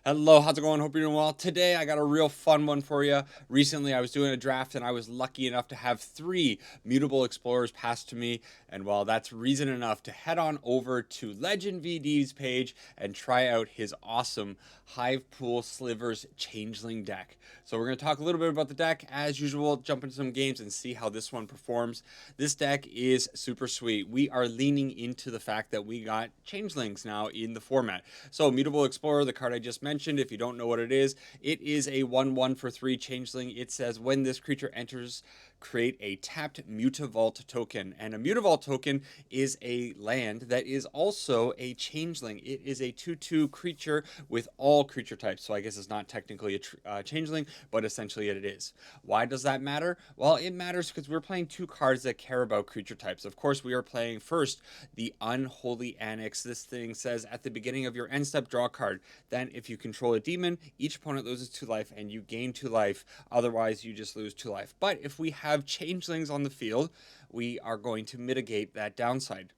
Hello, how's it going? Hope you're doing well. Today I got a real fun one for you. Recently I was doing a draft and I was lucky enough to have 3 Mutable Explorers passed to me. And well, that's reason enough to head on over to Legend VD's page and try out his awesome Hivepool Slivers Changeling deck. So we're going to talk a little bit about the deck as usual, jump into some games and see how this one performs. This deck is super sweet. We are leaning into the fact that we got Changelings now in the format. So Mutable Explorer, the card I just mentioned, if you don't know what it is a 1/1 for 3 Changeling. It says when this creature enters, create a tapped Mutavault token. And a Mutavault token is a land that is also a Changeling. It is a 2/2 creature with all creature types. So I guess it's not technically a Changeling, but essentially it is. Why does that matter? Well, it matters because we're playing 2 cards that care about creature types. Of course, we are playing first the Unholy Annex. This thing says at the beginning of your end step, draw a card. Then if you control a demon, each opponent loses 2 life and you gain 2 life. Otherwise, you just lose 2 life. But if we have Changelings on the field, we are going to mitigate that downside.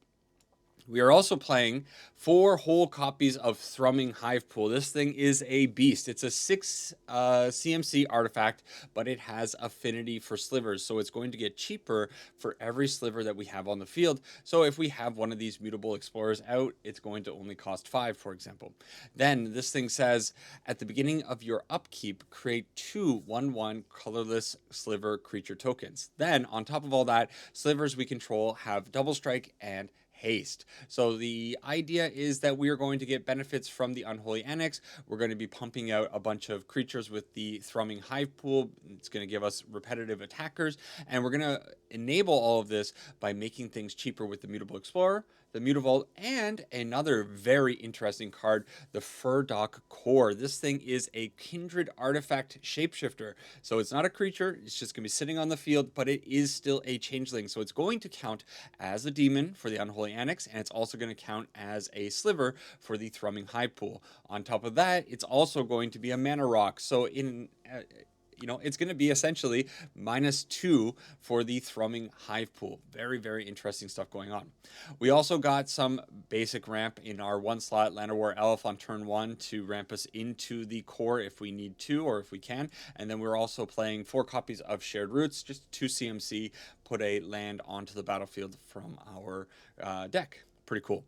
We are also playing 4 whole copies of Thrumming Hivepool. This thing is a beast. It's a 6 CMC artifact, but it has affinity for slivers. So it's going to get cheaper for every sliver that we have on the field. So if we have one of these Mutable Explorers out, it's going to only cost 5, for example. Then this thing says, at the beginning of your upkeep, create 2 1/1 colorless sliver creature tokens. Then, on top of all that, slivers we control have double strike and haste. So the idea is that we are going to get benefits from the Unholy Annex. We're going to be pumping out a bunch of creatures with the Thrumming Hivepool. It's going to give us repetitive attackers, and we're going to enable all of this by making things cheaper with the Mutable Explorer, the Mutavault, and another very interesting card, the Firdoch Core. This thing is a kindred artifact shapeshifter. So it's not a creature, it's just going to be sitting on the field, but it is still a changeling. So it's going to count as a demon for the Unholy Annex, and it's also going to count as a sliver for the Thrumming Hivepool. On top of that, it's also going to be a mana rock. So it's going to be essentially -2 for the Thrumming Hivepool. Very, very interesting stuff going on. We also got some basic ramp in our 1-slot Llanowar Elf on turn 1 to ramp us into the core if we need to or if we can. And then we're also playing 4 copies of Shared Roots, just 2 CMC, put a land onto the battlefield from our deck. Pretty cool.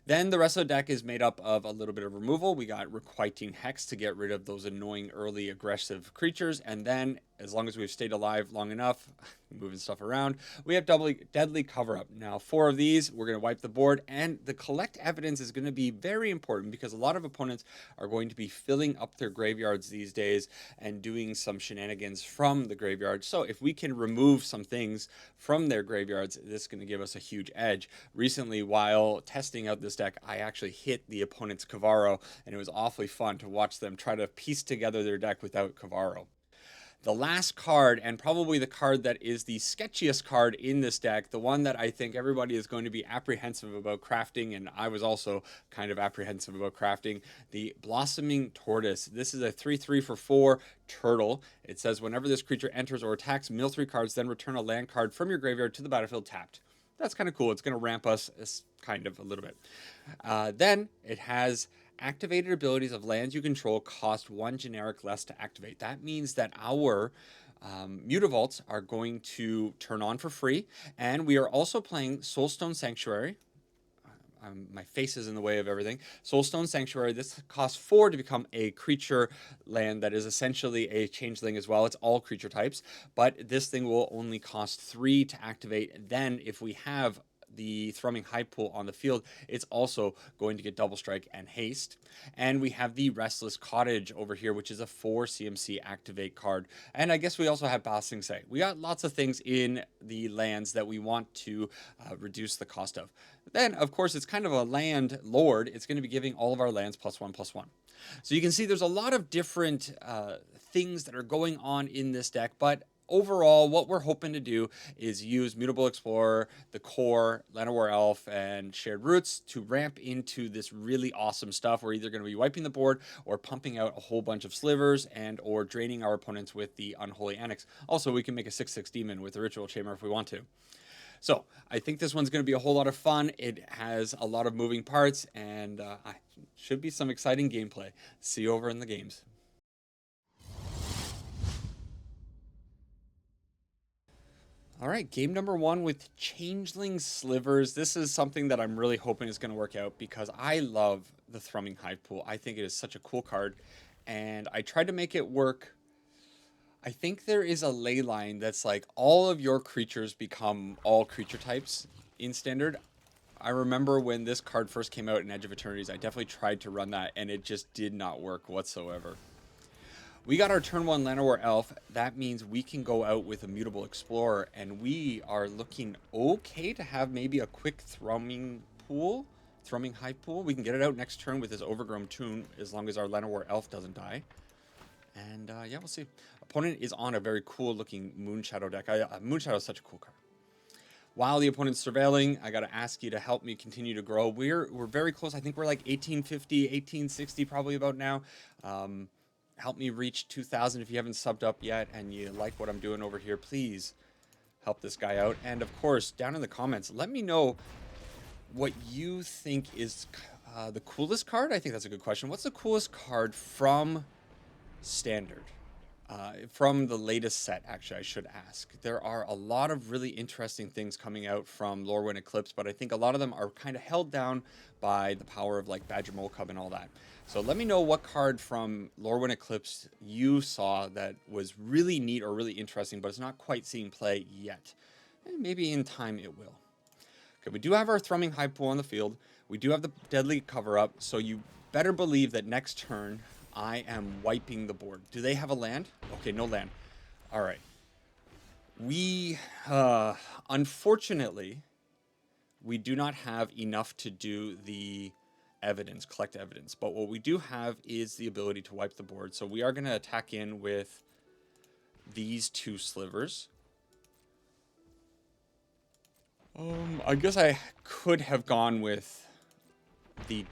Then the rest of the deck is made up of a little bit of removal. We got Requiting Hex to get rid of those annoying early aggressive creatures. And then, as long as we've stayed alive long enough, moving stuff around, we have Deadly Cover-Up. Now, 4 of these, we're going to wipe the board. And the Collect Evidence is going to be very important because a lot of opponents are going to be filling up their graveyards these days and doing some shenanigans from the graveyard. So if we can remove some things from their graveyards, this is going to give us a huge edge. Recently, while testing out this deck, I actually hit the opponent's Kavaro, and it was awfully fun to watch them try to piece together their deck without Kavaro. The last card, and probably the card that is the sketchiest card in this deck, the one that I think everybody is going to be apprehensive about crafting, and I was also kind of apprehensive about crafting, the Blossoming Tortoise. This is a 3/3 for 4 turtle. It says whenever this creature enters or attacks, mill 3 cards, then return a land card from your graveyard to the battlefield tapped. That's kind of cool. It's going to ramp us kind of a little bit. Then it has activated abilities of lands you control cost 1 generic less to activate. That means that our Mutavaults are going to turn on for free. And we are also playing Soulstone Sanctuary. My face is in the way of everything. Soulstone Sanctuary, this costs 4 to become a creature land that is essentially a changeling as well. It's all creature types, but this thing will only cost 3 to activate. Then if we have the Thrumming Hivepool on the field, it's also going to get double strike and haste. And we have the Restless Cottage over here, which is a 4 CMC activate card. And I guess we also have Ba Sing Se. We got lots of things in the lands that we want to reduce the cost of. Then, of course, it's kind of a land lord. It's going to be giving all of our lands +1/+1. So you can see there's a lot of different things that are going on in this deck, but overall, what we're hoping to do is use Mutable Explorer, the Core, Llanowar Elf, and Shared Roots to ramp into this really awesome stuff. We're either going to be wiping the board or pumping out a whole bunch of slivers and or draining our opponents with the Unholy Annex. Also, we can make a 6/6 demon with the Ritual Chamber if we want to. So I think this one's going to be a whole lot of fun. It has a lot of moving parts, and should be some exciting gameplay. See you over in the games. All right, game number 1 with Changelings Slivers. This is something that I'm really hoping is going to work out because I love the Thrumming Hivepool. I think it is such a cool card, and I tried to make it work. I think there is a ley line that's like all of your creatures become all creature types in Standard. I remember when this card first came out in Edge of Eternities, I definitely tried to run that, and it just did not work whatsoever. We got our turn 1 Llanowar Elf. That means we can go out with a Mutable Explorer, and we are looking okay to have maybe a quick Thrumming Hivepool. We can get it out next turn with his Overgrown Tomb as long as our Llanowar Elf doesn't die. And yeah, we'll see. Opponent is on a very cool looking Moonshadow deck. Moonshadow is such a cool card. While the opponent's surveilling, I got to ask you to help me continue to grow. We're very close. I think we're like 1850, 1860 probably about now. Help me reach 2,000 if you haven't subbed up yet and you like what I'm doing over here. Please help this guy out. And of course, down in the comments, let me know what you think is the coolest card. I think that's a good question. What's the coolest card from Standard? From the latest set, actually, I should ask. There are a lot of really interesting things coming out from Lorwyn Eclipsed, but I think a lot of them are kind of held down by the power of like Badger Mole Cub and all that. So let me know what card from Lorwyn Eclipsed you saw that was really neat or really interesting, but it's not quite seeing play yet. And maybe in time it will. Okay, we do have our Thrumming Hivepool on the field. We do have the Deadly Cover-Up, so you better believe that next turn I am wiping the board. Do they have a land? Okay, no land. All right. We, unfortunately, we do not have enough to do the evidence, collect evidence. But what we do have is the ability to wipe the board. So we are going to attack in with these 2 Slivers. I guess I could have gone with the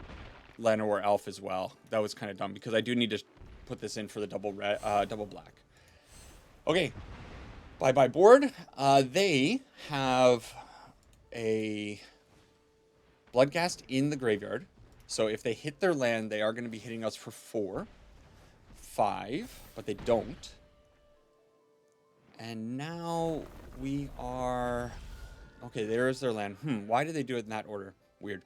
Llanowar Elf as well. That was kind of dumb because I do need to put this in for the double black. Okay, bye board. They have a Bloodghast in the graveyard, so if they hit their land, they are going to be hitting us for 4, 5, but they don't. And now we are okay. There's their land. Why did they do it in that order? Weird.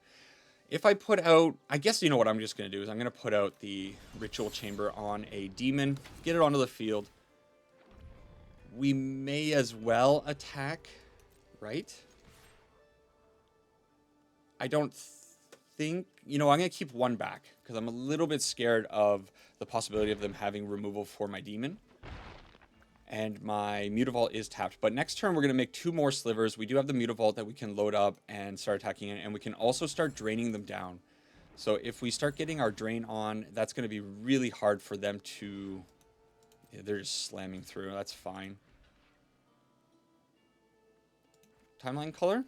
If I put out, I guess you know what I'm just going to do is I'm going to put out the Ritual Chamber on a demon, get it onto the field. We may as well attack, right? I don't think, I'm going to keep 1 back because I'm a little bit scared of the possibility of them having removal for my demon. And my Mutavault is tapped. But next turn, we're going to make 2 more Slivers. We do have the Mutavault that we can load up and start attacking it. And we can also start draining them down. So if we start getting our drain on, that's going to be really hard for them to... Yeah, they're just slamming through. That's fine. Timeline color?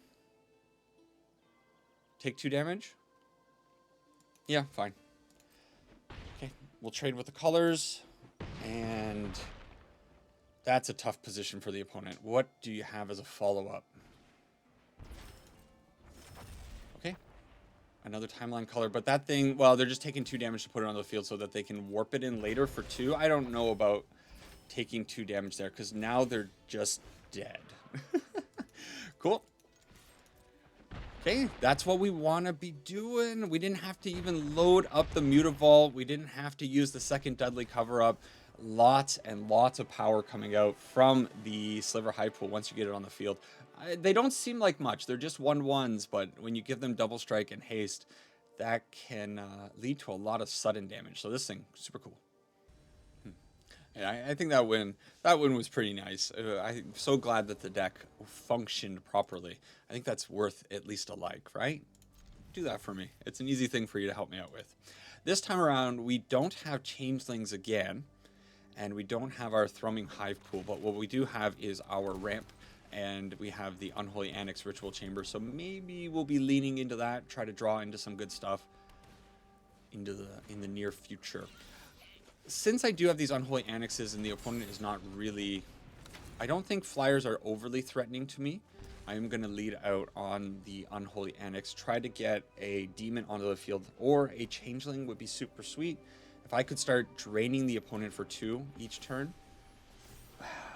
Take 2 damage? Yeah, fine. Okay, we'll trade with the colors. And... that's a tough position for the opponent. What do you have as a follow-up? Okay. Another timeline color. But that thing, well, they're just taking 2 damage to put it on the field so that they can warp it in later for 2. I don't know about taking 2 damage there because now they're just dead. Cool. Okay, that's what we want to be doing. We didn't have to even load up the Mutavault. We didn't have to use the second Deadly Cover-Up. Lots and lots of power coming out from the Sliver Hivepool once you get it on the field. They don't seem like much. They're just 1/1s, but when you give them Double Strike and Haste, that can lead to a lot of sudden damage. So this thing, super cool. Yeah, I think that win was pretty nice. I'm so glad that the deck functioned properly. I think that's worth at least a like, right? Do that for me. It's an easy thing for you to help me out with. This time around, we don't have Changelings again. And we don't have our Thrumming Hivepool, but what we do have is our ramp, and we have the Unholy Annex Ritual Chamber, so maybe we'll be leaning into that, try to draw into some good stuff in the near future. Since I do have these Unholy Annexes and the opponent is not really... I don't think flyers are overly threatening to me. I'm going to lead out on the Unholy Annex. Try to get a demon onto the field, or a changeling would be super sweet. If I could start draining the opponent for 2 each turn.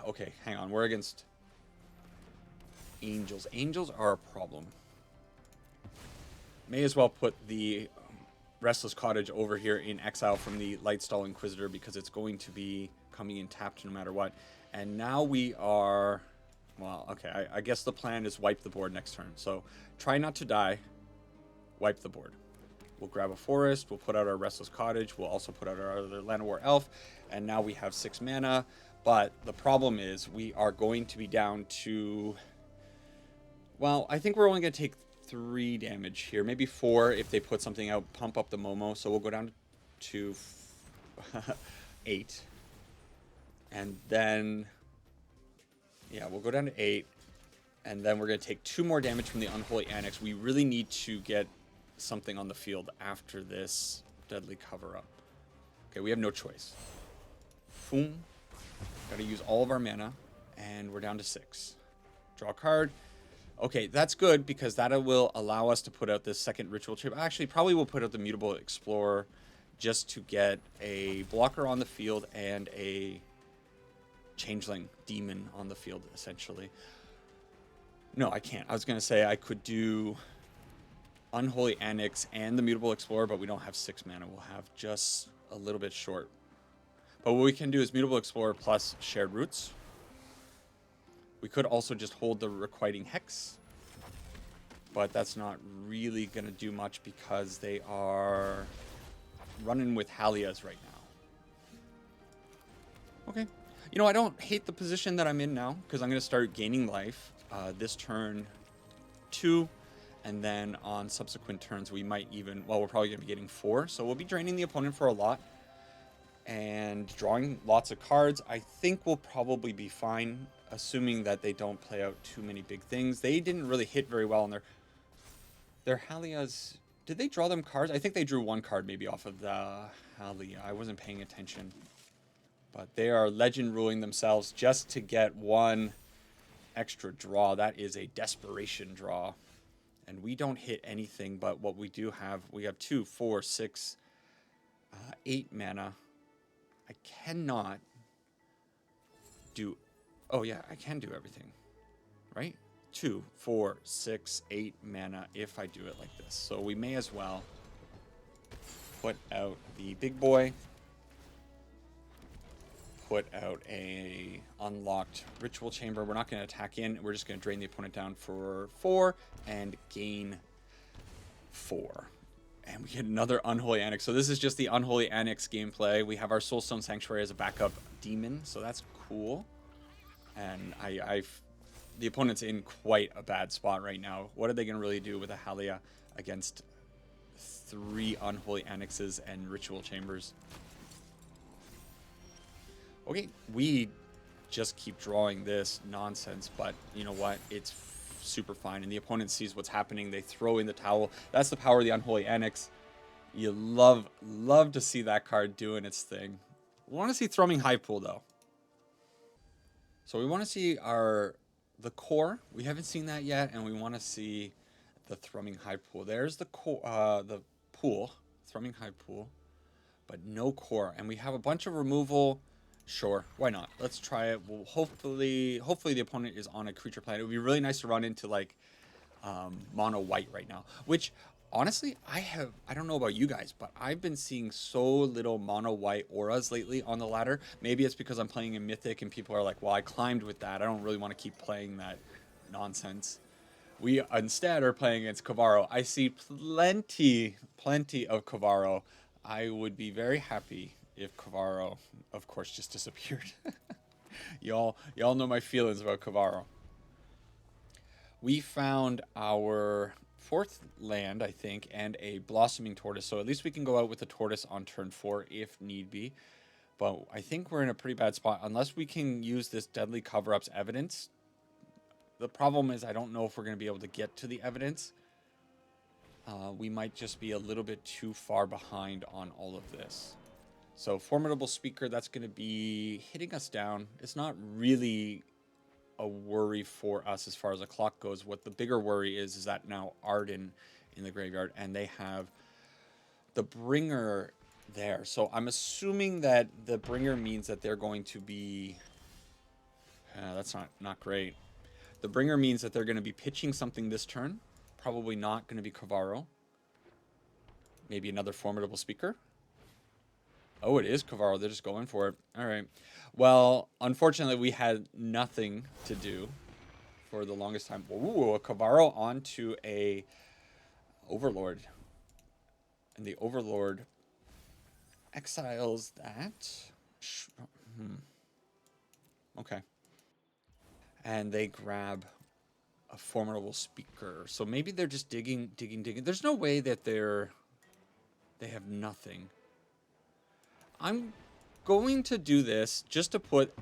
Okay, hang on. We're against angels. Angels are a problem. May as well put the Restless Cottage over here in exile from the Lightstall Inquisitor, because it's going to be coming in tapped no matter what. And now we are... Well, okay, I guess the plan is wipe the board next turn. So try not to die. Wipe the board. We'll grab a forest. We'll put out our Restless Cottage. We'll also put out our other Land of War Elf. And now we have 6 mana. But the problem is we are going to be down to... Well, I think we're only going to take 3 damage here. Maybe 4 if they put something out, pump up the Momo. So we'll go down to 8. And then... Yeah, we'll go down to 8, and then we're going to take 2 more damage from the Unholy Annex. We really need to get something on the field after this deadly cover-up. Okay, we have no choice. Boom. Got to use all of our mana, and we're down to 6. Draw a card. Okay, that's good, because that will allow us to put out this second Ritual Chamber. Actually, probably we'll put out the Mutable Explorer just to get a blocker on the field and a... Changeling demon on the field, essentially. No, I can't. I was going to say I could do Unholy Annex and the Mutable Explorer, but we don't have 6 mana. We'll have just a little bit short. But what we can do is Mutable Explorer plus Shared Roots. We could also just hold the Requiting Hex, but that's not really going to do much because they are running with Halias right now. Okay. You know, I don't hate the position that I'm in now, because I'm going to start gaining life this turn 2, and then on subsequent turns we might even, well, we're probably going to be getting 4, so we'll be draining the opponent for a lot and drawing lots of cards. I think we'll probably be fine, assuming that they don't play out too many big things. They didn't really hit very well on their Halias. Did they draw them cards? I think they drew 1 card maybe off of the Halia. I wasn't paying attention. But they are legend ruling themselves just to get 1 extra draw. That is a desperation draw. And we don't hit anything, but what we do have, we have 2, 4, 6, 8 mana. I cannot do... Oh, yeah, I can do everything. Right? 2, 4, 6, 8 mana if I do it like this. So we may as well put out the big boy. Put out a unlocked Ritual Chamber. We're not going to attack in. We're just going to drain the opponent down for 4 and gain 4. And we get another Unholy Annex. So this is just the Unholy Annex gameplay. We have our Soulstone Sanctuary as a backup demon, so that's cool. And the opponent's in quite a bad spot right now. What are they going to really do with a Halia against 3 Unholy Annexes and Ritual Chambers? Okay, we just keep drawing this nonsense, but you know what? It's super fine, and the opponent sees what's happening. They throw in the towel. That's the power of the Unholy Annex. You love to see that card doing its thing. We want to see Thrumming Hivepool, though. So we want to see the core. We haven't seen that yet, and we want to see the Thrumming Hivepool. There's the pool, Thrumming Hivepool, but no core, and we have a bunch of removal. Sure, why not? Let's try it. Well, hopefully the opponent is on a creature planet. It would be really nice to run into like mono white right now, which honestly I don't know about you guys, but I've been seeing so little mono white auras lately on the ladder. Maybe it's because I'm playing in Mythic and people are like, well, I climbed with that. I don't really want to keep playing that nonsense. We instead are playing against Kavaro. I see plenty of Kavaro. I would be very happy if Kavaro, of course, just disappeared. y'all know my feelings about Kavaro. We found our 4th land, I think, and a Blossoming Tortoise. So at least we can go out with the Tortoise on turn 4 if need be. But I think we're in a pretty bad spot unless we can use this Deadly Cover-Up's evidence. The problem is I don't know if we're going to be able to get to the evidence. We might just be a little bit too far behind on all of this. So Formidable Speaker, that's going to be hitting us down. It's not really a worry for us as far as the clock goes. What the bigger worry is that now Arden in the graveyard, and they have the Bringer there. So I'm assuming that the Bringer means that they're going to be... that's not great. The Bringer means that they're going to be pitching something this turn. Probably not going to be Kavaro. Maybe another Formidable Speaker. Oh, it is Kavaro. They're just going for it. All right. Well, unfortunately, we had nothing to do for the longest time. Ooh, a Kavaro onto a Overlord. And the Overlord exiles that. Okay. And they grab a Formidable Speaker. So maybe they're just digging. There's no way that they have nothing. I'm going to do this just to put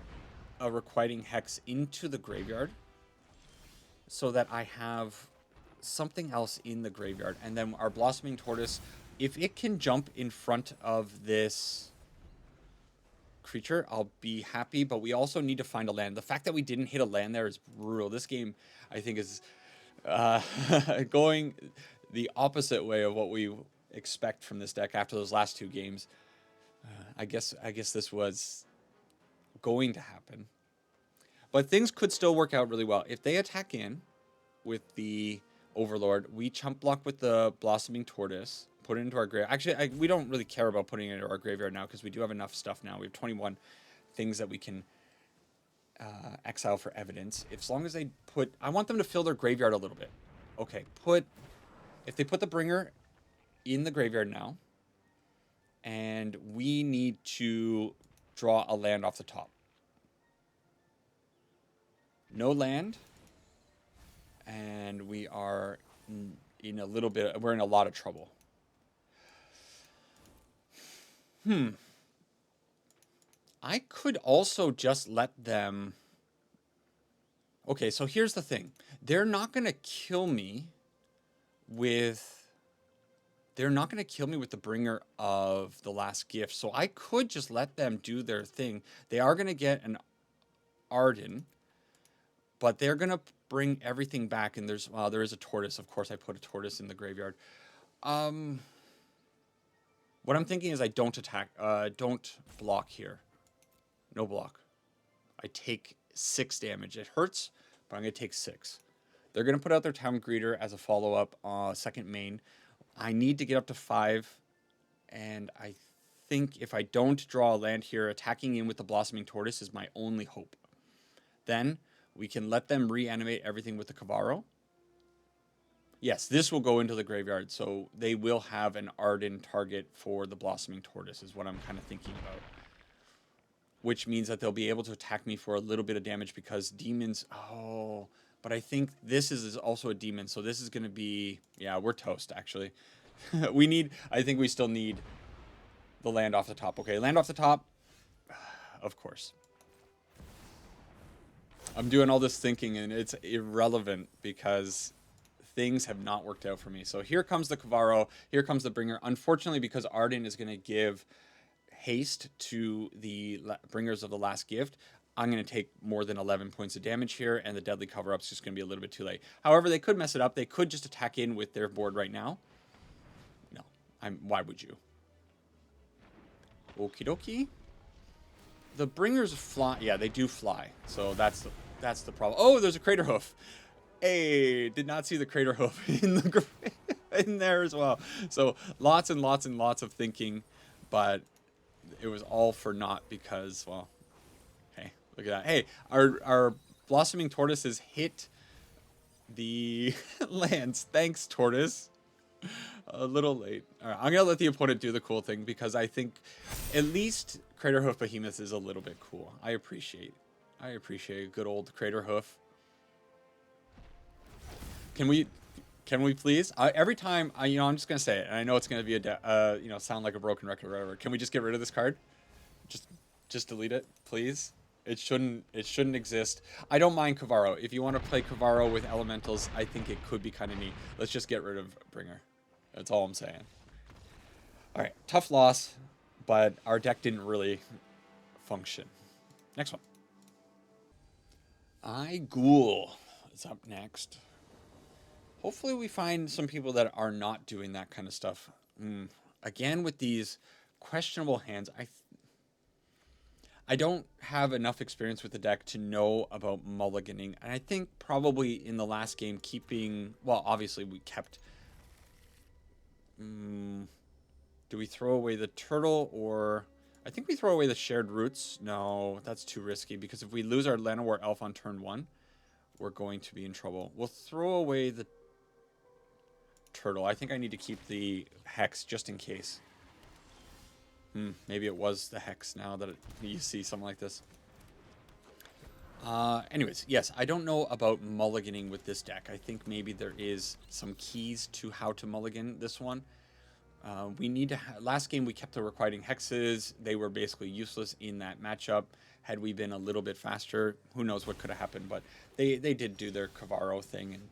a Requiting Hex into the graveyard so that I have something else in the graveyard. And then our Blossoming Tortoise, if it can jump in front of this creature, I'll be happy. But we also need to find a land. The fact that we didn't hit a land there is brutal. This game, I think, is going the opposite way of what we expect from this deck after those last two games. I guess this was going to happen. But things could still work out really well. If they attack in with the Overlord, we chump block with the Blossoming Tortoise, put it into our graveyard. Actually, we don't really care about putting it into our graveyard now because we do have enough stuff now. We have 21 things that we can exile for evidence. As long as they put... I want them to fill their graveyard a little bit. Okay, if they put the Bringer in the graveyard now, and we need to draw a land off the top. No land. And we are in a little bit... We're in a lot of trouble. I could also just let them... Okay, so here's the thing. They're not going to kill me with... They're not going to kill me with the Bringer of the Last Gift. So I could just let them do their thing. They are going to get an Arden. But they're going to bring everything back. And there is a Tortoise. Of course, I put a Tortoise in the graveyard. What I'm thinking is I don't attack. Don't block here. No block. I take 6 damage. It hurts, but I'm going to take 6. They're going to put out their Town Greeter as a follow-up second main. I need to get up to 5, and I think if I don't draw a land here, attacking in with the Blossoming Tortoise is my only hope. Then we can let them reanimate everything with the Kavaro. Yes, this will go into the graveyard, so they will have an Arden target for the Blossoming Tortoise is what I'm kind of thinking about. Which means that they'll be able to attack me for a little bit of damage because demons... Oh... But I think this is also a demon, so this is going to be... Yeah, we're toast, actually. I think we still need the land off the top. Okay, land off the top. Of course. I'm doing all this thinking, and it's irrelevant because things have not worked out for me. So here comes the Kavaro. Here comes the Bringer. Unfortunately, because Arden is going to give haste to the Bringers of the Last Gift, I'm going to take more than 11 points of damage here, and the Deadly Cover-Up's just going to be a little bit too late. However, they could mess it up. They could just attack in with their board right now. No. Why would you? Okie dokie. The Bringers fly. Yeah, they do fly. So that's the problem. Oh, there's a Crater Hoof. Hey, did not see the Crater Hoof in there as well. So lots and lots and lots of thinking, but it was all for naught because, well... Look at that. Hey, our Blossoming Tortoises hit the lands. Thanks, Tortoise. A little late. All right, I'm going to let the opponent do the cool thing because I think at least Crater Hoof Behemoth is a little bit cool. I appreciate a good old Crater Hoof. Can we please? Every time, I'm just going to say it, and I know it's going to be sound like a broken record or whatever. Can we just get rid of this card? Just delete it, please. It shouldn't exist. I don't mind Kavaro. If you want to play Kavaro with elementals, I think it could be kind of neat. Let's just get rid of Bringer. That's all I'm saying. All right, tough loss, but our deck didn't really function. Next one. Ghoul is up next. Hopefully we find some people that are not doing that kind of stuff. Again, with these questionable hands, I don't have enough experience with the deck to know about mulliganing. And I think probably in the last game keeping... Well, obviously we kept... do we throw away the turtle or... I think we throw away the shared roots. No, that's too risky because if we lose our Llanowar Elf on turn 1, we're going to be in trouble. We'll throw away the turtle. I think I need to keep the Hex just in case. Maybe it was the Hex now that you see something like this. Anyways, yes, I don't know about mulliganing with this deck. I think maybe there is some keys to how to mulligan this one. We need to... Last game, we kept the requiting hexes. They were basically useless in that matchup. Had we been a little bit faster, who knows what could have happened. But they did do their Kavaro thing, and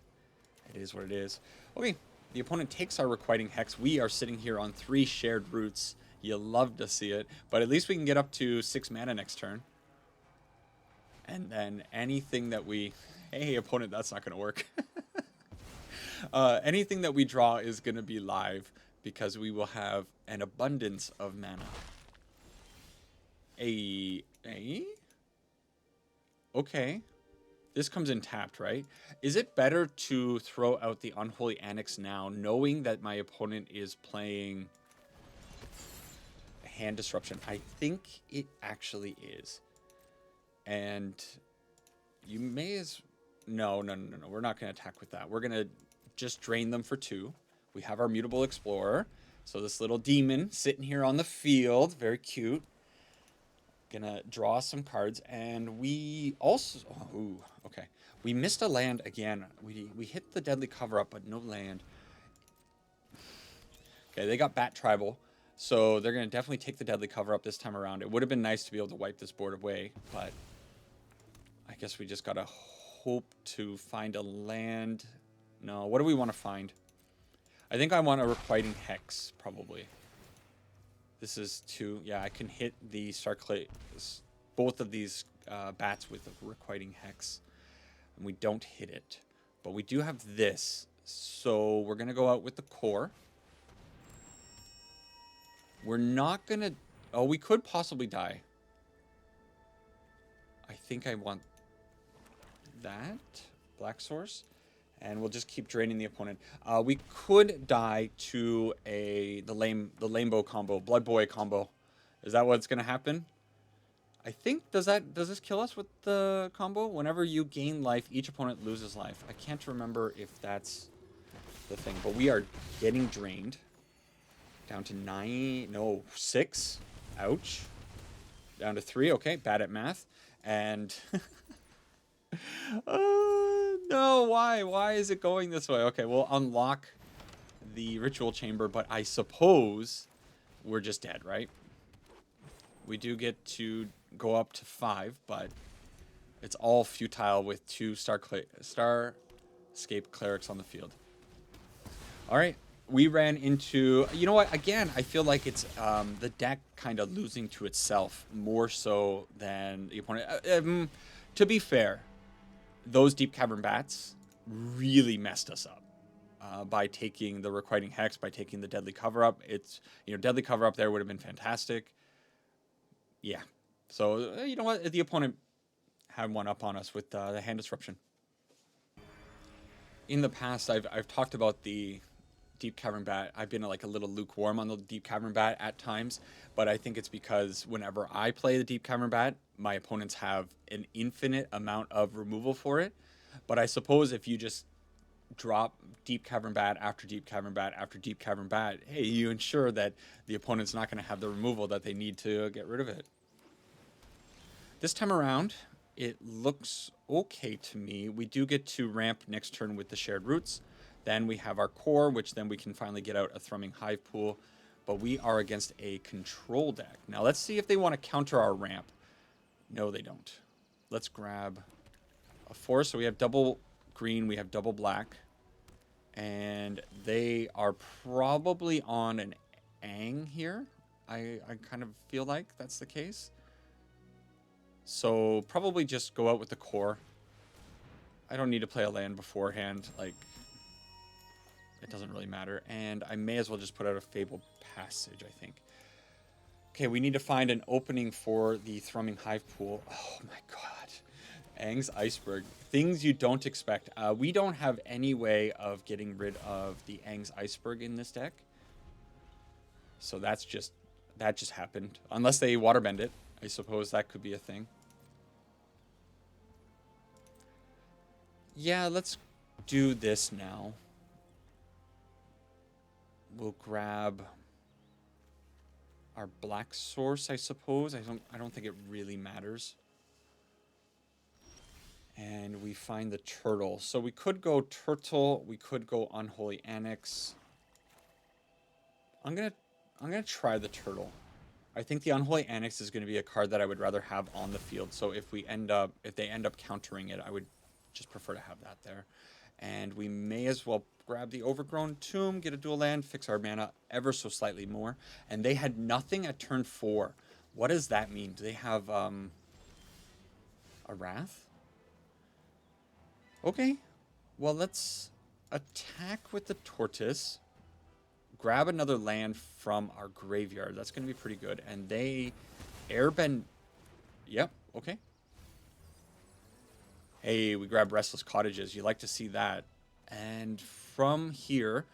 it is what it is. Okay, the opponent takes our requiting hex. We are sitting here on 3 shared roots. You love to see it. But at least we can get up to 6 mana next turn. And then anything that we... Hey, opponent, that's not going to work. Anything that we draw is going to be live, because we will have an abundance of mana. Okay. This comes in tapped, right? Is it better to throw out the Unholy Annex now, knowing that my opponent is playing Hand Disruption? I think it actually is. And you may as... No. We're not going to attack with that. We're going to just drain them for 2. We have our Mutable Explorer. So this little demon sitting here on the field. Very cute. Gonna draw some cards. And we also... Ooh, okay. We missed a land again. We hit the Deadly Cover-Up, but no land. Okay, they got Bat Tribal. So they're going to definitely take the Deadly Cover-Up this time around. It would have been nice to be able to wipe this board away. But I guess we just got to hope to find a land. No, what do we want to find? I think I want a Requiting Hex, probably. This is 2. Yeah, I can hit the both of these bats with a Requiting Hex. And we don't hit it. But we do have this. So we're going to go out with the core. We're not going to... Oh, we could possibly die. I think I want that. Black Source. And we'll just keep draining the opponent. We could die to the Lambo combo, Blood Boy combo. Is that what's gonna happen? I think does this kill us with the combo? Whenever you gain life, each opponent loses life. I can't remember if that's the thing, but we are getting drained. Down to 9, no, 6. Ouch. Down to 3. Okay, bad at math. And no, why? Why is it going this way? Okay, we'll unlock the Ritual Chamber, but I suppose we're just dead, right? We do get to go up to 5, but it's all futile with 2 Starscape Clerics on the field. All right, we ran into... You know what? Again, I feel like it's the deck kind of losing to itself more so than the opponent. To be fair, those Deep Cavern Bats really messed us up by taking the Requiting Hex, by taking the Deadly Cover-Up. It's, Deadly Cover-Up there would have been fantastic. Yeah. So, you know what? The opponent had one up on us with the Hand Disruption. In the past, I've talked about the Deep Cavern Bat. I've been like a little lukewarm on the Deep Cavern Bat at times, but I think it's because whenever I play the Deep Cavern Bat, my opponents have an infinite amount of removal for it. But I suppose if you just drop Deep Cavern Bat after Deep Cavern Bat after Deep Cavern Bat, hey, you ensure that the opponent's not going to have the removal that they need to get rid of it. This time around, it looks okay to me. We do get to ramp next turn with the shared roots. Then we have our core, which then we can finally get out a Thrumming Hivepool. But we are against a control deck. Now let's see if they want to counter our ramp. No, they don't. Let's grab a 4. So we have double green, we have double black. And they are probably on an Ang here. I kind of feel like that's the case. So probably just go out with the core. I don't need to play a land beforehand. Like, it doesn't really matter. And I may as well just put out a Fabled Passage, I think. Okay, we need to find an opening for the Thrumming Hivepool. Oh my god. Aang's Iceberg. Things you don't expect. We don't have any way of getting rid of the Aang's Iceberg in this deck. So that just happened. Unless they waterbend it. I suppose that could be a thing. Yeah, let's do this now. We'll grab our black source, I suppose. I don't think it really matters. And we find the turtle. So we could go turtle, we could go Unholy Annex. I'm gonna try the turtle. I think the Unholy Annex is gonna be a card that I would rather have on the field. So if they end up countering it, I would just prefer to have that there. And we may as well grab the Overgrown Tomb, get a dual land, fix our mana ever so slightly more. And they had nothing at turn 4. What does that mean? Do they have a Wrath? Okay. Well, let's attack with the Tortoise. Grab another land from our graveyard. That's going to be pretty good. And they airbend. Yep. Okay. Hey, we grab Restless Cottages. You like to see that. And from here,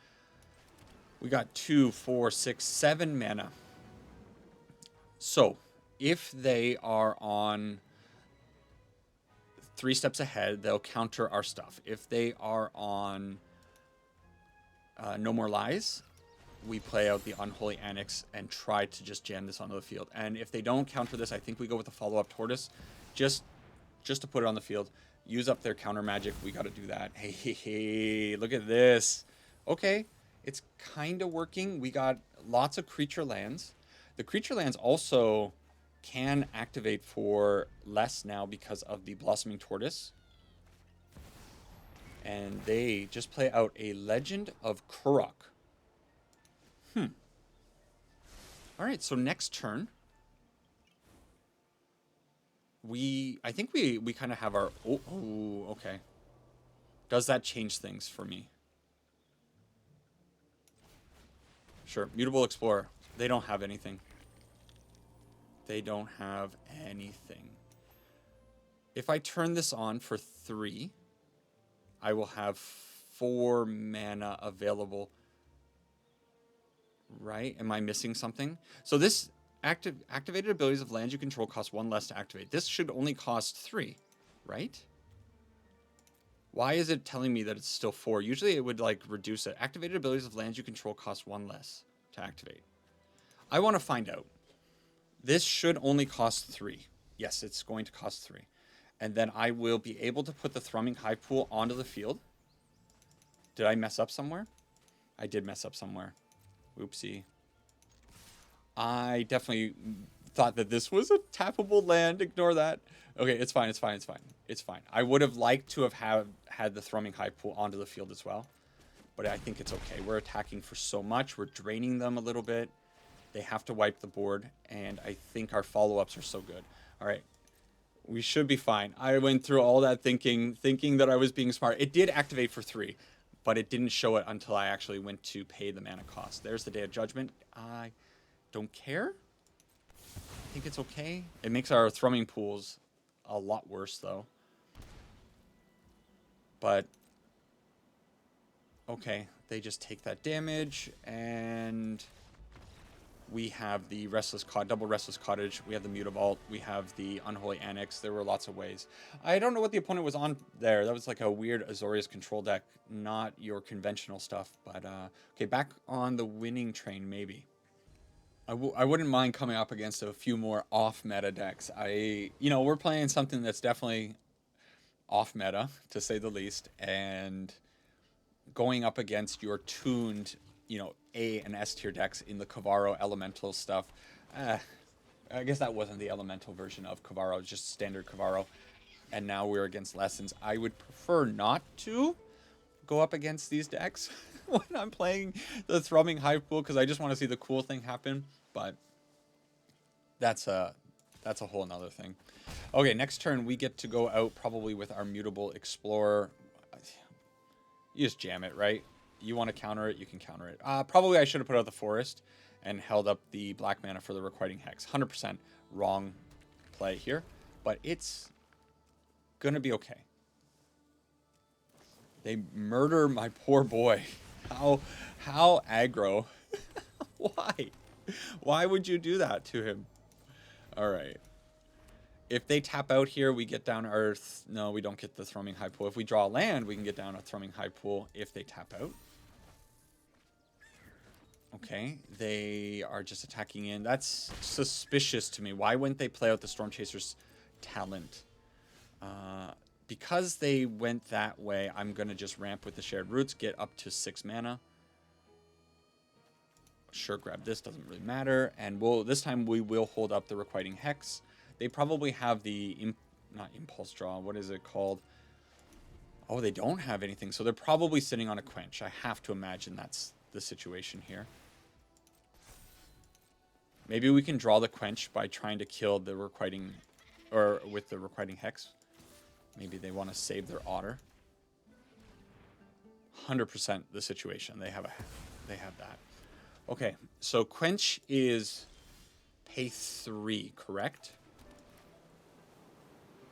we got 2, 4, 6, 7 mana. So, if they are on 3 steps ahead, they'll counter our stuff. If they are on No More Lies, we play out the Unholy Annex and try to just jam this onto the field. And if they don't counter this, I think we go with the follow-up Tortoise. Just to put it on the field. Use up their counter magic. We got to do that. Hey, look at this. Okay, it's kind of working. We got lots of creature lands. The creature lands also can activate for less now because of the Blossoming Tortoise. And they just play out a Legend of Kurok. All right, so next turn, I think we kind of have our... Oh, okay. Does that change things for me? Sure. Mutable Explorer. They don't have anything. They don't have anything. If I turn this on for 3, I will have 4 mana available. Right? Am I missing something? So this... Activated abilities of lands you control cost 1 less to activate. This should only cost 3, right? Why is it telling me that it's still 4? Usually it would like reduce it. Activated abilities of lands you control cost 1 less to activate. I want to find out. This should only cost 3. Yes, it's going to cost 3. And then I will be able to put the Thrumming Hivepool onto the field. Did I mess up somewhere? I did mess up somewhere. Oopsie. I definitely thought that this was a tappable land. Ignore that. Okay, it's fine. It's fine. It's fine. It's fine. I would have liked to have had the Thrumming Hivepool onto the field as well. But I think it's okay. We're attacking for so much. We're draining them a little bit. They have to wipe the board. And I think our follow-ups are so good. All right. We should be fine. I went through all that thinking that I was being smart. It did activate for 3. But it didn't show it until I actually went to pay the mana cost. There's the Day of Judgment. I don't care. I think it's okay. It makes our thrumming pools a lot worse, though. But, okay. They just take that damage, and we have the double Restless Cottage. We have the Mutable. We have the Unholy Annex. There were lots of ways. I don't know what the opponent was on there. That was like a weird Azorius control deck. Not your conventional stuff. But, okay, back on the winning train, maybe. I wouldn't mind coming up against a few more off-meta decks. We're playing something that's definitely off-meta, to say the least, and going up against your tuned, A and S tier decks in the Kavaro Elemental stuff. I guess that wasn't the Elemental version of Kavaro, it was just standard Kavaro. And now we're against Lessons. I would prefer not to go up against these decks when I'm playing the Thrumming Hivepool, because I just want to see the cool thing happen. But that's That's a whole nother thing. Okay, next turn we get to go out probably with our Mutable Explorer. You just jam it, right? You want to counter it, you can counter it. Probably I should have put out the Forest and held up the black mana for the Requiting Hex. 100% wrong play here, but it's gonna be okay. They murder my poor boy. How aggro? Why? Why would you do that to him? All right. If they tap out here, we get down our... No, we don't get the Thrumming Hivepool. If we draw land, we can get down a Thrumming Hivepool if they tap out. Okay, they are just attacking in. That's suspicious to me. Why wouldn't they play out the Storm Chaser's talent? Because they went that way, I'm going to just ramp with the Shared Roots, get up to 6 mana. Sure, grab this, doesn't really matter. And this time we will hold up the Requiting Hex. They probably have the, not Impulse Draw, what is it called? Oh, they don't have anything, so they're probably sitting on a Quench. I have to imagine that's the situation here. Maybe we can draw the Quench by trying to kill the Requiting, or with the Requiting Hex. Maybe they want to save their Otter. 100% the situation. They have that. Okay, so Quench is pay 3, correct?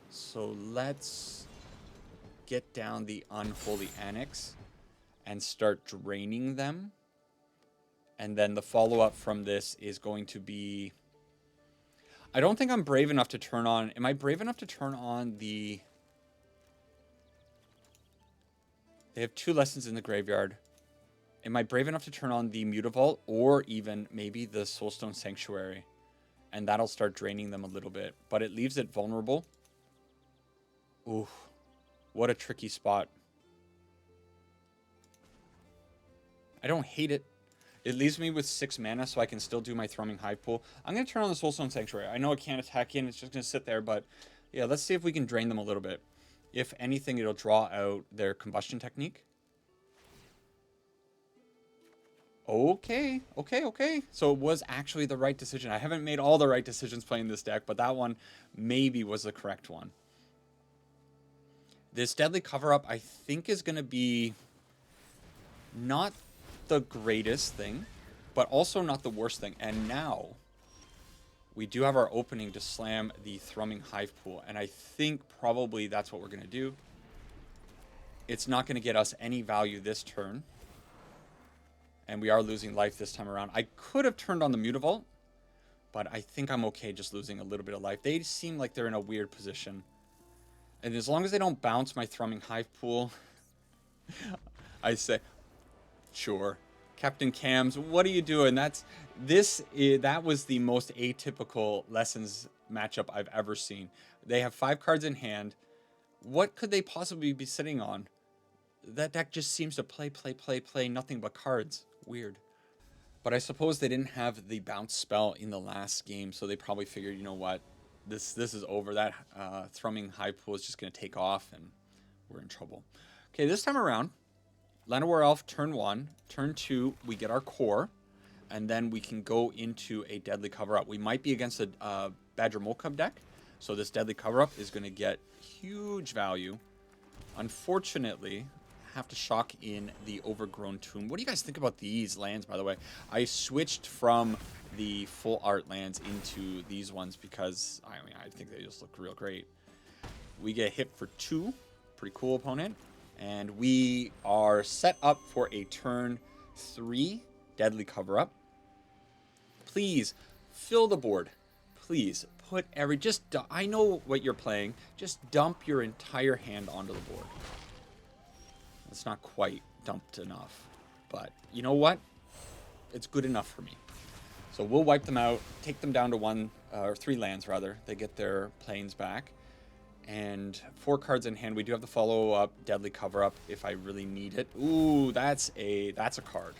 So let's get down the Unholy Annex and start draining them. And then the follow-up from this is going to be... I don't think I'm brave enough to turn on... Am I brave enough to turn on the... They have 2 lessons in the graveyard. Am I brave enough to turn on the Mutavault or even maybe the Soulstone Sanctuary? And that'll start draining them a little bit. But it leaves it vulnerable. Ooh, what a tricky spot. I don't hate it. It leaves me with 6 mana, so I can still do my Thrumming Hivepool. I'm going to turn on the Soulstone Sanctuary. I know it can't attack in. It's just going to sit there. But yeah, let's see if we can drain them a little bit. If anything, it'll draw out their Combustion Technique. Okay. So it was actually the right decision. I haven't made all the right decisions playing this deck, but that one maybe was the correct one. This Deadly Cover-Up, I think, is going to be not the greatest thing, but also not the worst thing. And now we do have our opening to slam the Thrumming Hivepool, and I think probably that's what we're going to do. It's not going to get us any value this turn, and we are losing life this time around. I could have turned on the Mutavault, but I think I'm okay just losing a little bit of life. They seem like they're in a weird position. And as long as they don't bounce my Thrumming Hivepool, I say, sure. Captain Cams, what are you doing? That was the most atypical Lessons matchup I've ever seen. They have 5 cards in hand. What could they possibly be sitting on? That deck just seems to play nothing but cards. Weird. But I suppose they didn't have the bounce spell in the last game, so they probably figured, you know what? This is over. That Thrumming Hivepool is just going to take off, and we're in trouble. Okay, this time around, Llanowar Elf, turn 1. Turn 2, we get our core, and then we can go into a Deadly Cover-Up. We might be against a Badger Molekup deck, so this Deadly Cover-Up is going to get huge value. Unfortunately, I have to shock in the Overgrown Tomb. What do you guys think about these lands, by the way? I switched from the full art lands into these ones because, I mean, I think they just look real great. We get hit for 2. Pretty cool opponent. And we are set up for a turn 3 Deadly Cover-Up. Please fill the board. Please put I know what you're playing. Just dump your entire hand onto the board. It's not quite dumped enough, but you know what? It's good enough for me. So we'll wipe them out, take them down to 1 or 3 lands rather. They get their planes back. And 4 cards in hand. We do have the follow-up Deadly Cover-Up if I really need it. Ooh, that's a card.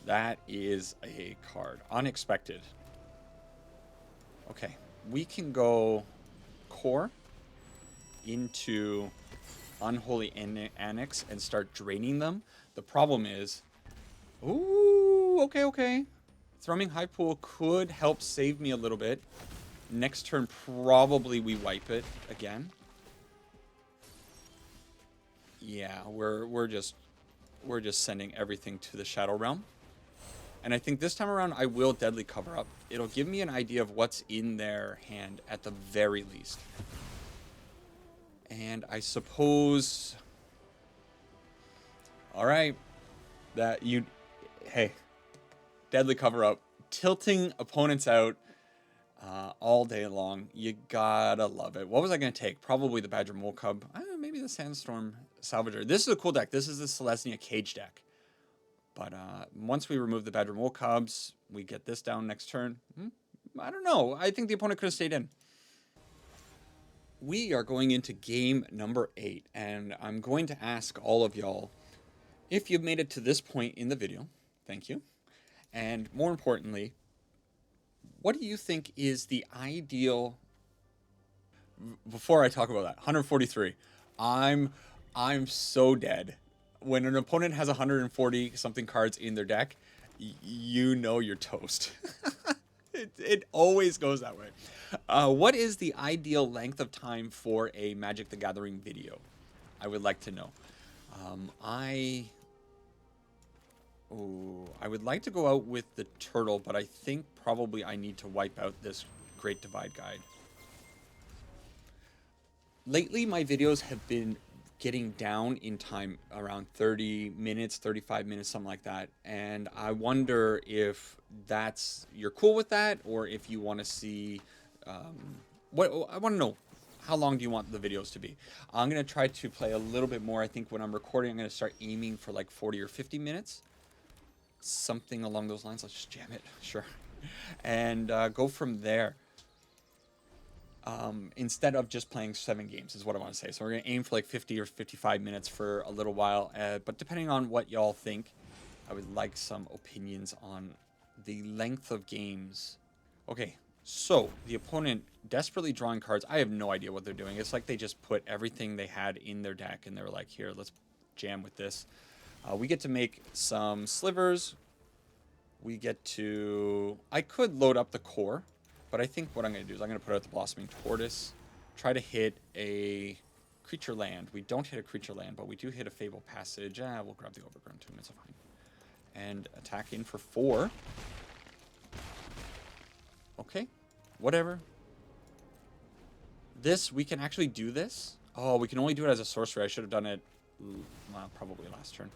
That is a card. Unexpected. Okay, we can go core into Unholy Annex and start draining them. The problem is, ooh, okay. Thrumming Hivepool could help save me a little bit. Next turn, probably we wipe it again. Yeah, we're just sending everything to the Shadow Realm. And I think this time around, I will Deadly Cover Up. It'll give me an idea of what's in their hand at the very least. And I suppose... All right. Hey, Deadly Cover Up. Tilting opponents out all day long. You gotta love it. What was I going to take? Probably the Badger Mole Cub. Maybe the Sandstorm Salvager. This is a cool deck. This is the Selesnya Cage deck. But once we remove the Badger Mole Cubs, we get this down next turn. I don't know. I think the opponent could have stayed in. We are going into game number 8, and I'm going to ask all of y'all, if you've made it to this point in the video, thank you. And more importantly, what do you think is the ideal... Before I talk about that, 143. I'm so dead. When an opponent has 140 something cards in their deck, you know you're toast. It always goes that way. What is the ideal length of time for a Magic the Gathering video? I would like to know. I would like to go out with the turtle, but I think probably I need to wipe out this Great Divide Guide. Lately, my videos have been getting down in time around 30 minutes, 35 minutes, something like that. And I wonder if you're cool with that, or if you want to see, I want to know, how long do you want the videos to be? I'm going to try to play a little bit more. I think when I'm recording, I'm going to start aiming for like 40 or 50 minutes. Something along those lines. Let's just jam it. Sure. And go from there. Instead of just playing 7 games is what I want to say. So we're going to aim for like 50 or 55 minutes for a little while. But depending on what y'all think, I would like some opinions on the length of games. Okay, so the opponent desperately drawing cards. I have no idea what they're doing. It's like they just put everything they had in their deck and they were like, here, let's jam with this. We get to make some slivers. We get to... I could load up the core. But I think what I'm going to do is I'm going to put out the Blossoming Tortoise, try to hit a creature land. We don't hit a creature land, but we do hit a Fable Passage. We'll grab the Overgrown Tomb, it's fine. And attack in for 4. Okay, whatever. We can actually do this. Oh, we can only do it as a sorcery. I should have done it, well, probably last turn.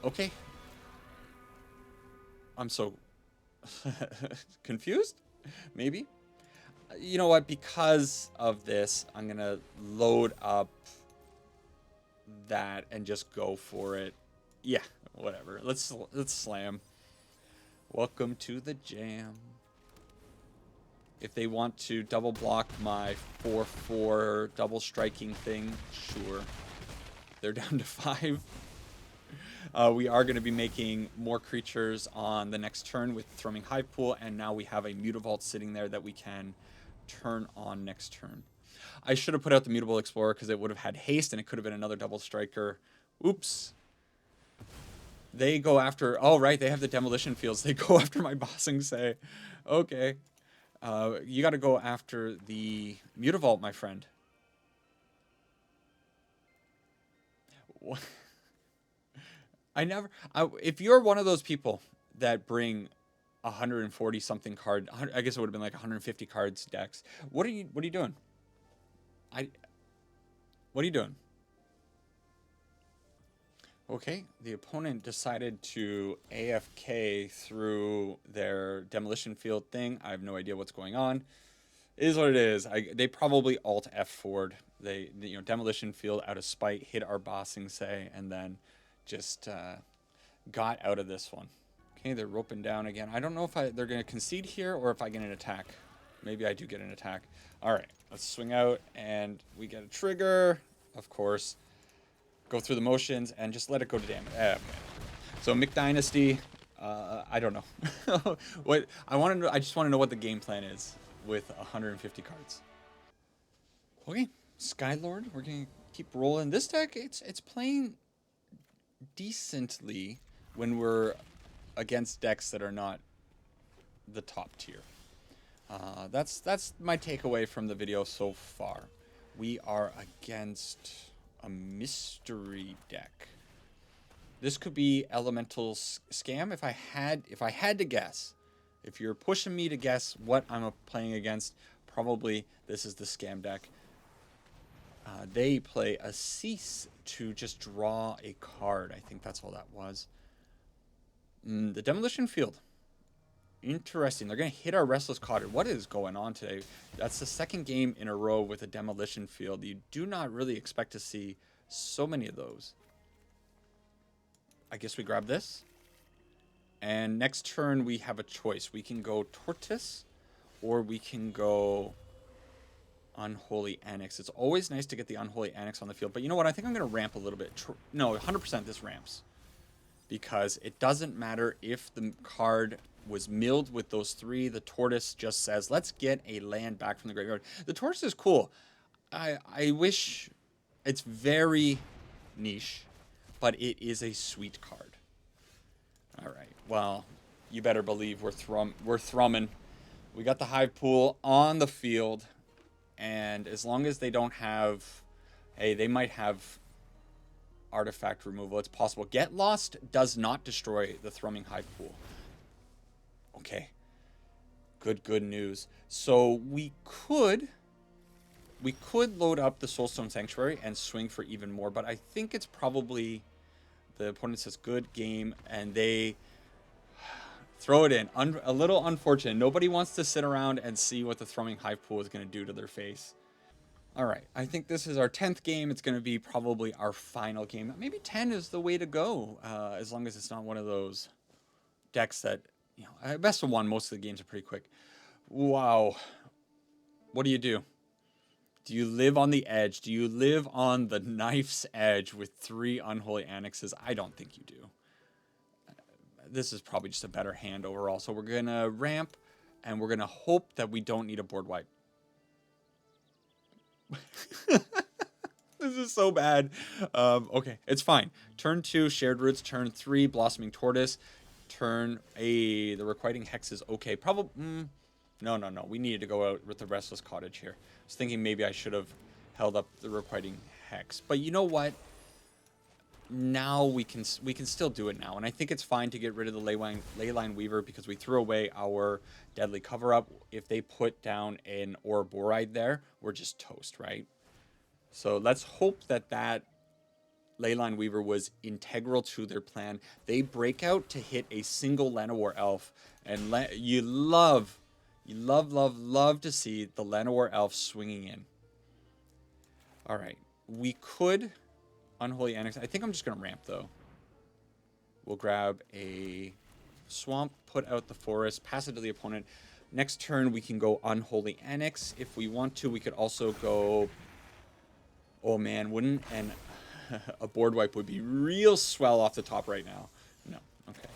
Okay. I'm so confused. Maybe. You know what? Because of this, I'm going to load up that and just go for it. Yeah, whatever. Let's slam. Welcome to the jam. If they want to double block my 4/4 double striking thing, sure. They're down to 5. We are going to be making more creatures on the next turn with Thrumming Hivepool, and now we have a Mutavault sitting there that we can turn on next turn. I should have put out the Mutable Explorer because it would have had haste, and it could have been another double striker. Oops. They go after... Oh, right, they have the Demolition Fields. They go after my Bossing Say. Okay. You got to go after the Mutavault, my friend. What? If you're one of those people that bring 140 something card, I guess it would have been like 150 cards decks. What are you doing? What are you doing? Okay, the opponent decided to AFK through their Demolition Field thing. I have no idea what's going on. It is what it is. They probably alt F forward. They Demolition Field out of spite, hit our Bossing Say, and then just got out of this one. Okay, they're roping down again. I don't know if they're going to concede here or if I get an attack. Maybe I do get an attack. All right, let's swing out, and we get a trigger, of course. Go through the motions and just let it go to damage. Okay. So McDynasty, I don't know. I just want to know what the game plan is with 150 cards. Okay, Skylord, we're going to keep rolling. This deck, it's playing decently when we're against decks that are not the top tier. That's my takeaway from the video so far. We are against a mystery deck. This could be Elemental Scam if I had to guess. If you're pushing me to guess what I'm playing against, probably this is the Scam deck. They play a Cease to just draw a card. I think that's all that was. The Demolition Field. Interesting. They're going to hit our Restless Cottage. What is going on today? That's the second game in a row with a Demolition Field. You do not really expect to see so many of those. I guess we grab this. And next turn, we have a choice. We can go Tortoise, or we can go Unholy Annex. It's always nice to get the Unholy Annex on the field. But you know what? I think I'm going to ramp a little bit. No, 100% this ramps. Because it doesn't matter if the card was milled with those three. The Tortoise just says, let's get a land back from the graveyard. The Tortoise is cool. I wish it's very niche, but it is a sweet card. All right. Well, you better believe we're thrumming. We got the Hivepool on the field. And as long as they don't have... Hey, they might have artifact removal. It's possible. Get Lost does not destroy the Thrumming Hivepool. Okay. Good news. So we could load up the Soulstone Sanctuary and swing for even more, but I think it's probably the opponent says good game and they throw it in. A little unfortunate. Nobody wants to sit around and see what the Thrumming Hivepool is going to do to their face. All right, I think this is our 10th game. It's going to be probably our final game. Maybe 10 is the way to go, as long as it's not one of those decks that, you know, best of one, most of the games are pretty quick. Wow. What do you do? Do you live on the edge? Do you live on the knife's edge with 3 Unholy Annexes? I don't think you do. This is probably just a better hand overall. So we're going to ramp, and we're going to hope that we don't need a board wipe. This is so bad. Okay, it's fine. Turn 2, Shared Roots. Turn 3, Blossoming Tortoise. Turn A, the Requiting Hex is okay. Probably, no. We needed to go out with the Restless Cottage here. I was thinking maybe I should have held up the Requiting Hex. But you know what? Now we can still do it now. And I think it's fine to get rid of the Leyline Weaver because we threw away our Deadly Cover-Up. If they put down an Ouroboride there, we're just toast, right? So let's hope that that Leyline Weaver was integral to their plan. They break out to hit a single Llanowar Elf. And you love to see the Llanowar Elf swinging in. All right. We could... Unholy Annex. I think I'm just going to ramp, though. We'll grab a swamp, put out the forest, pass it to the opponent. Next turn, we can go Unholy Annex. If we want to, we could also go... Oh, man, wouldn't a board wipe would be real swell off the top right now. No. Okay.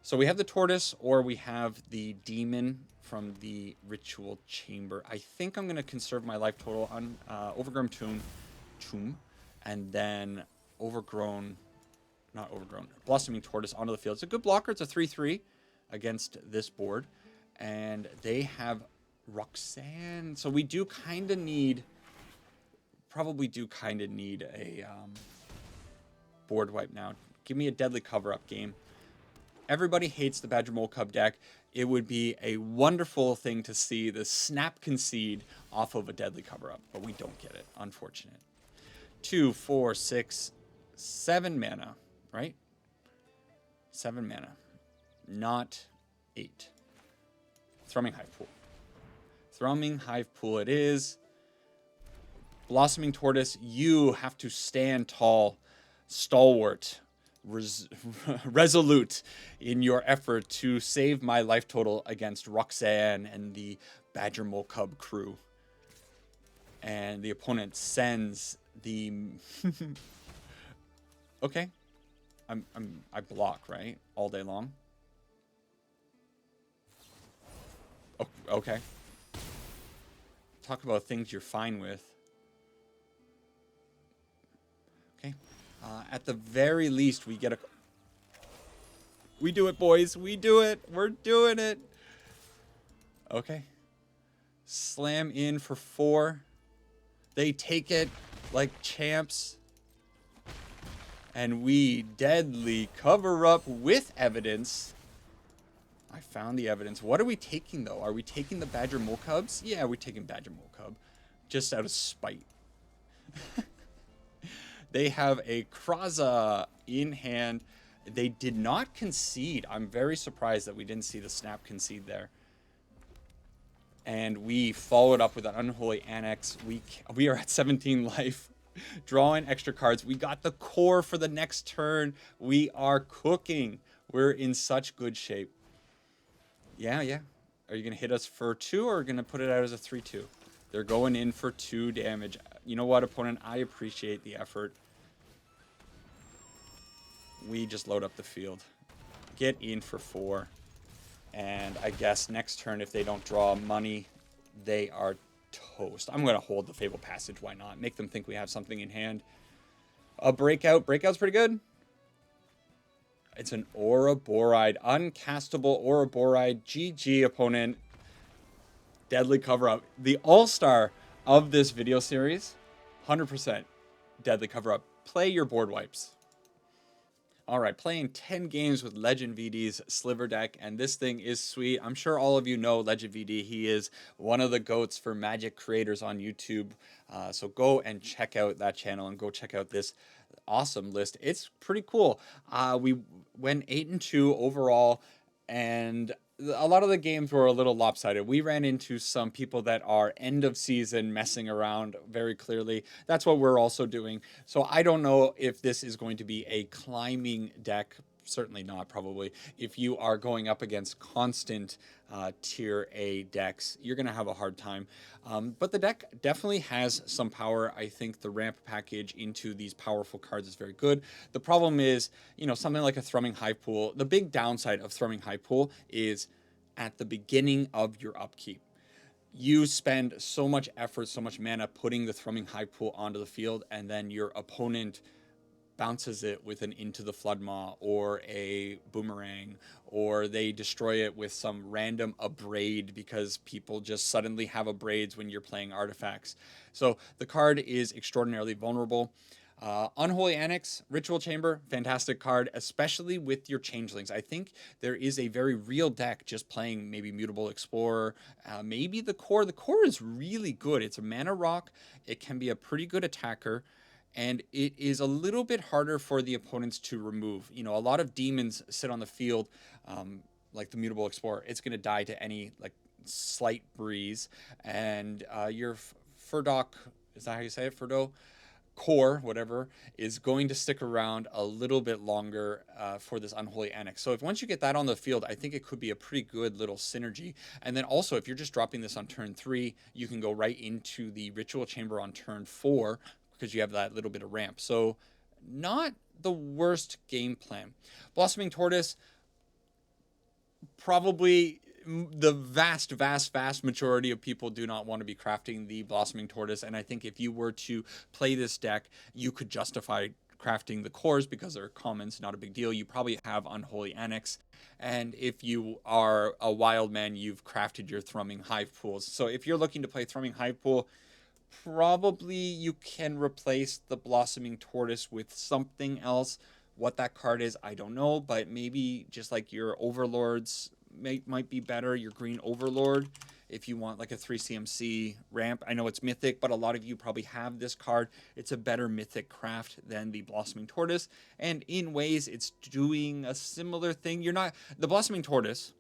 So we have the Tortoise, or we have the Demon from the Ritual Chamber. I think I'm going to conserve my life total on Overgrown Tomb. And then Blossoming Tortoise onto the field. It's a good blocker. It's a 3/3 against this board. And they have Roxanne. So we do kind of need, a board wipe now. Give me a Deadly Cover-Up game. Everybody hates the Badger Mole Cub deck. It would be a wonderful thing to see the Snap Concede off of a Deadly Cover-Up. But we don't get it. Unfortunate. 2, 4, 6, 7 mana, right? 7 mana, not 8. Thrumming Hivepool. Thrumming Hivepool it is. Blossoming Tortoise, you have to stand tall, stalwart, resolute in your effort to save my life total against Roxanne and the Badger Mole Cub crew. And the opponent sends the okay. I block, right? All day long. Okay. Talk about things you're fine with. Okay. At the very least, we get a... We do it, boys. We do it. We're doing it. Okay. Slam in for 4. They take it like champs. And we deadly cover up with evidence. I found the evidence. What are we taking, though? Are we taking the Badger Mole Cubs? Yeah, we're taking Badger Mole Cub. Just out of spite. They have a Kraza in hand. They did not concede. I'm very surprised that we didn't see the snap concede there. And we followed up with an Unholy Annex. We are at 17 life. Drawing extra cards. We got the core for the next turn. We are cooking. We're in such good shape. Yeah. Are you going to hit us for 2 or are you going to put it out as a 3-2? They're going in for 2 damage. You know what, opponent? I appreciate the effort. We just load up the field. Get in for 4. And I guess next turn, if they don't draw money, they are toast. I'm going to hold the Fable Passage. Why not? Make them think we have something in hand. A Breakout. Breakout's pretty good. It's an Ouroboride. Uncastable Ouroboride. GG, opponent. Deadly cover-up. The all-star of this video series. 100% deadly cover-up. Play your board wipes. All right, playing 10 games with Legend VD's Sliver deck, and this thing is sweet. I'm sure all of you know Legend VD. He is one of the GOATs for Magic creators on YouTube. So go and check out that channel and go check out this awesome list. It's pretty cool. We went 8-2 overall, and a lot of the games were a little lopsided. We ran into some people that are end of season messing around very clearly. That's what we're also doing. So I don't know if this is going to be a climbing deck. Certainly not, probably. If you are going up against constant tier A decks, you're going to have a hard time. But the deck definitely has some power. I think the ramp package into these powerful cards is very good. The problem is, something like a Thrumming Hivepool. The big downside of Thrumming Hivepool is at the beginning of your upkeep. You spend so much effort, so much mana putting the Thrumming Hivepool onto the field, and then your opponent bounces it with an Into the Floodmaw or a Boomerang, or they destroy it with some random Abrade because people just suddenly have Abrades when you're playing artifacts. So the card is extraordinarily vulnerable. Unholy Annex, Ritual Chamber, fantastic card, especially with your Changelings. I think there is a very real deck just playing maybe Mutable Explorer, maybe the Core. The Core is really good. It's a mana rock. It can be a pretty good attacker. And it is a little bit harder for the opponents to remove. A lot of demons sit on the field, like the Mutable Explorer. It's going to die to any slight breeze. And your Firdoch, is that how you say it? Firdoch Core, whatever, is going to stick around a little bit longer for this Unholy Annex. So once you get that on the field, I think it could be a pretty good little synergy. And then also, if you're just dropping this on turn 3, you can go right into the Ritual Chamber on turn 4, because you have that little bit of ramp. So not the worst game plan. Blossoming Tortoise, probably the vast majority of people do not want to be crafting the Blossoming Tortoise. And I think if you were to play this deck, you could justify crafting the cores because they're commons, not a big deal. You probably have Unholy Annex. And if you are a wild man, you've crafted your Thrumming Hivepools. So if you're looking to play Thrumming Hivepool, probably you can replace the Blossoming Tortoise with something else. What that card is, I don't know, but maybe just like your Overlords might be better. Your Green Overlord, if you want like a 3 CMC ramp. I know it's Mythic, but a lot of you probably have this card. It's a better Mythic craft than the Blossoming Tortoise, and in ways it's doing a similar thing. The Blossoming Tortoise,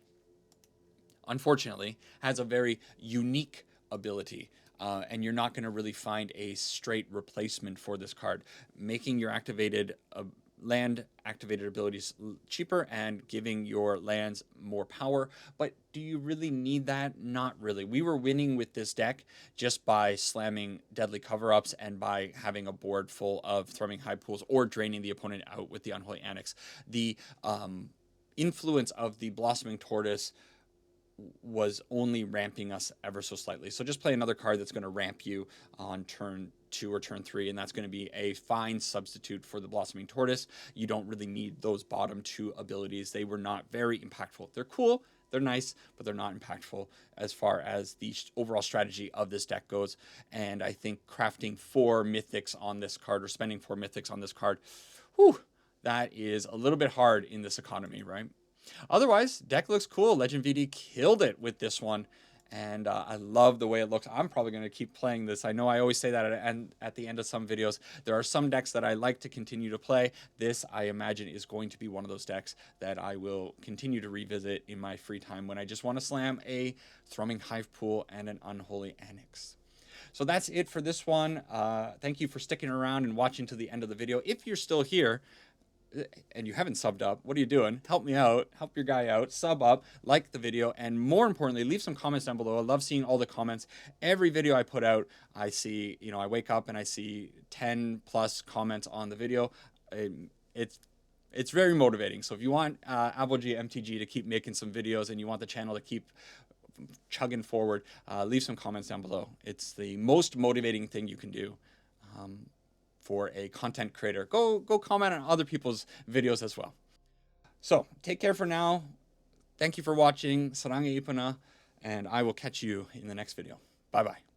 unfortunately, has a very unique ability. And you're not going to really find a straight replacement for this card. Making your land activated abilities cheaper and giving your lands more power. But do you really need that? Not really. We were winning with this deck just by slamming deadly cover-ups and by having a board full of Thrumming Hivepools or draining the opponent out with the Unholy Annex. The influence of the Blossoming Tortoise was only ramping us ever so slightly. So just play another card that's going to ramp you on turn 2 or turn 3, and that's going to be a fine substitute for the Blossoming Tortoise. You don't really need those bottom 2 abilities. They were not very impactful. They're cool. They're nice, but they're not impactful as far as the overall strategy of this deck goes. And I think crafting 4 mythics on this card, or spending 4 mythics on this card, whew, that is a little bit hard in this economy, right? Otherwise, deck looks cool. Legend VD killed it with this one. And I love the way it looks. I'm probably going to keep playing this. I know I always say that at the end of some videos. There are some decks that I like to continue to play. This, I imagine, is going to be one of those decks that I will continue to revisit in my free time when I just want to slam a Thrumming Hivepool and an Unholy Annex. So that's it for this one. Thank you for sticking around and watching to the end of the video. If you're still here, and you haven't subbed up, what are you doing? Help me out, help your guy out, sub up, like the video, and more importantly, leave some comments down below. I love seeing all the comments. Every video I put out, I see, I wake up and I see 10 plus comments on the video. It's very motivating. So if you want AbojiiMTG to keep making some videos and you want the channel to keep chugging forward, leave some comments down below. It's the most motivating thing you can do. For a content creator, go comment on other people's videos as well. So take care for now. Thank you for watching. Sarang ipana, and I will catch you in the next video. Bye bye.